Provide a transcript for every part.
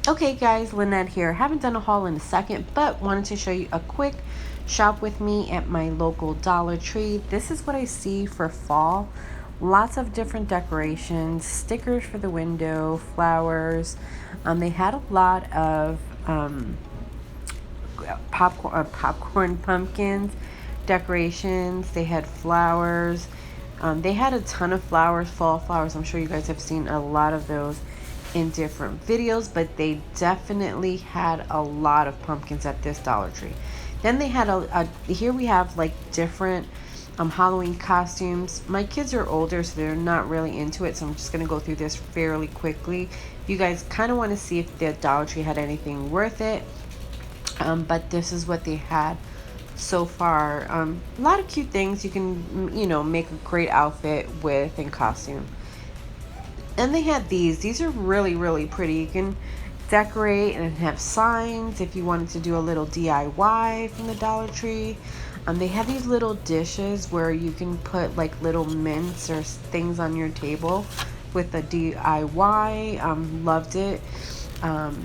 Okay guys, Lynette here. Haven't done a haul in a second, but wanted to show you a quick shop with me at my local Dollar Tree. This is what I see for fall. Lots of different decorations, stickers for the window, flowers. They had a lot of popcorn pumpkins, decorations. They had flowers. They had a ton of flowers, fall flowers. I'm sure you guys have seen a lot of those in different videos, but they definitely had a lot of pumpkins at this Dollar Tree. Then they had here we have like different Halloween costumes. My kids are older, so they're not really into it, so I'm just going to go through this fairly quickly. You guys kind of want to see if the Dollar Tree had anything worth it. But this is what they had so far. A lot of cute things you can, make a great outfit with in costume. And they had these are really, really pretty. You can decorate and have signs if you wanted to do a little DIY from the Dollar Tree. They have these little dishes where you can put like little mints or things on your table with the DIY. Loved it.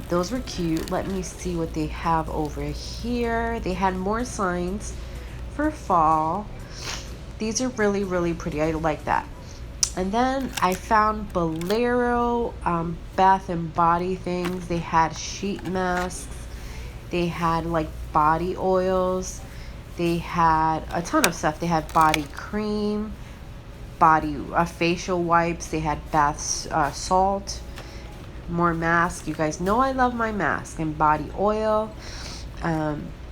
Those were cute. Let me see what they have over here. They had more signs for fall. These are really, really pretty. I like that. And then I found Bolero bath and body things. They had sheet masks. They had like body oils. They had a ton of stuff. They had body cream, body facial wipes. They had bath salt, more masks. You guys know I love my mask, and body oil.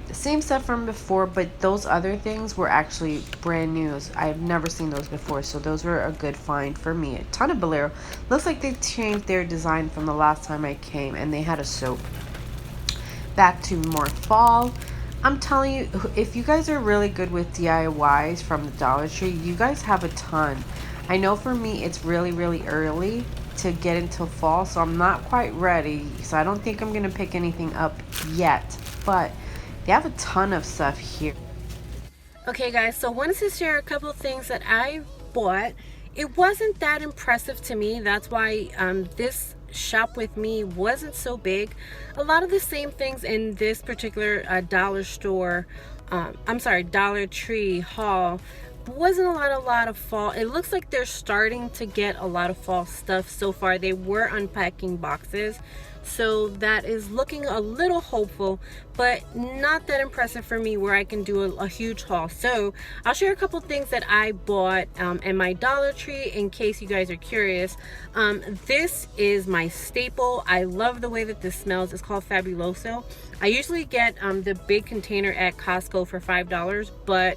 The same stuff from before, but those other things were actually brand new. I've never seen those before, so those were a good find for me. A ton of Bolero. Looks like they changed their design from the last time I came, and they had a soap. Back to more fall. I'm telling you, if you guys are really good with DIYs from the Dollar Tree, you guys have a ton. I know for me, it's really, really early to get into fall, so I'm not quite ready. So I don't think I'm going to pick anything up yet, but they have a ton of stuff here. Okay guys, so I wanted to share a couple of things that I bought. It wasn't that impressive to me. That's why this shop with me wasn't so big. A lot of the same things in this particular Dollar Tree haul. Wasn't a lot of fall. It looks like they're starting to get a lot of fall stuff so far. They were unpacking boxes, so that is looking a little hopeful, but not that impressive for me where I can do a huge haul. So I'll share a couple things that I bought at my Dollar Tree in case you guys are curious. This is my staple. I love the way that this smells. It's called Fabuloso. I usually get the big container at Costco for $5, but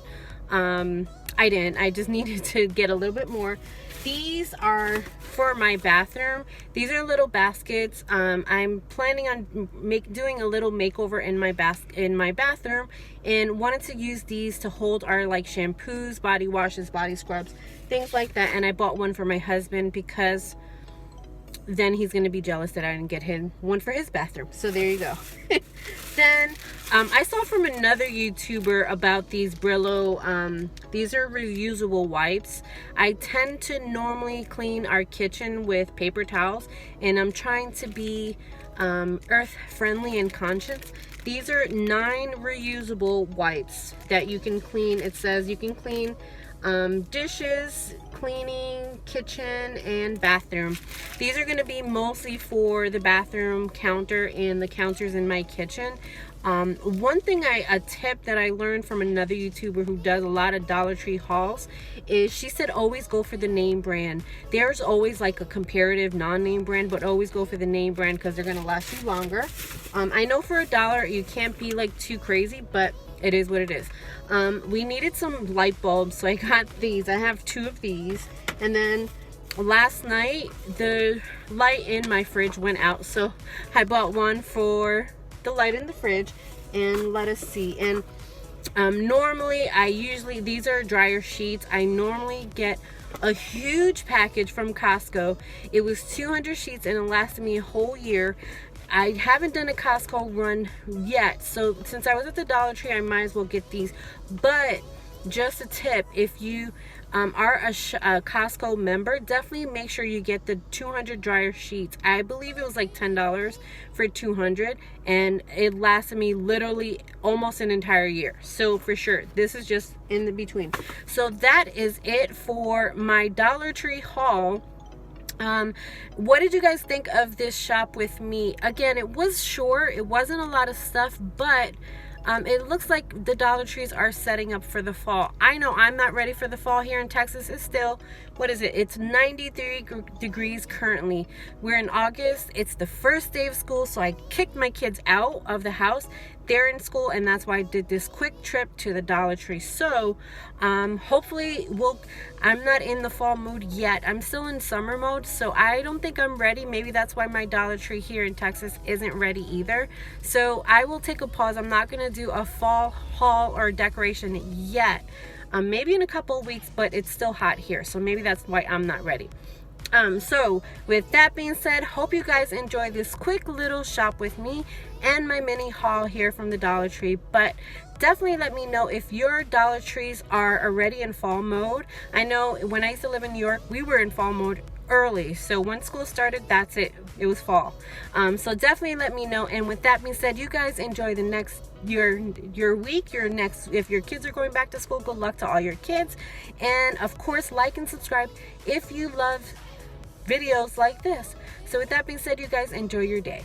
I didn't. I just needed to get a little bit more. These are for my bathroom. These are little baskets. I'm planning on doing a little makeover in my bathroom, and wanted to use these to hold our like shampoos, body washes, body scrubs, things like that. And I bought one for my husband because then he's going to be jealous that I didn't get him one for his bathroom. So there you go. Then I saw from another YouTuber about these Brillo. These are reusable wipes. I tend to normally clean our kitchen with paper towels, and I'm trying to be earth friendly and conscious. These are 9 reusable wipes that you can clean. It says you can clean dishes, cleaning, kitchen, and bathroom. These are going to be mostly for the bathroom counter and the counters in my kitchen. One thing, a tip that I learned from another YouTuber who does a lot of Dollar Tree hauls, is she said always go for the name brand. There's always like a comparative non-name brand, but always go for the name brand because they're going to last you longer. I know for $1 you can't be like too crazy, but it is what it is. We needed some light bulbs, so I got these. I have 2 of these. And then last night the light in my fridge went out, so I bought one for the light in the fridge. And let us see. And normally these are dryer sheets. I normally get a huge package from Costco. It was 200 sheets and it lasted me a whole year. I haven't done a Costco run yet, so since I was at the Dollar Tree, I might as well get these. But just a tip, if you are a Costco member, definitely make sure you get the 200 dryer sheets. I believe it was like $10 for 200, and it lasted me literally almost an entire year. So for sure, this is just in the between. So that is it for my Dollar Tree haul. What did you guys think of this shop with me? Again, it was short, it wasn't a lot of stuff, but it looks like the Dollar Trees are setting up for the fall. I know I'm not ready for the fall here in Texas. It's still, what is it? It's 93 degrees currently. We're in August. It's the first day of school, so I kicked my kids out of the house. They're in school, and that's why I did this quick trip to the Dollar Tree. So hopefully I'm not in the fall mood yet. I'm still in summer mode, so I don't think I'm ready. Maybe that's why my Dollar Tree here in Texas isn't ready either. So I will take a pause. I'm not gonna do a fall haul or decoration yet. Maybe in a couple of weeks, but it's still hot here, so maybe that's why I'm not ready. So with that being said, hope you guys enjoy this quick little shop with me and my mini haul here from the Dollar Tree. But definitely let me know if your Dollar Trees are already in fall mode. I know when I used to live in New York, we were in fall mode early, so when school started, that's it, it was fall. So definitely let me know. And with that being said, you guys enjoy the next your week, your next, if your kids are going back to school, good luck to all your kids. And of course, like and subscribe if you love videos like this. So with that being said, you guys enjoy your day.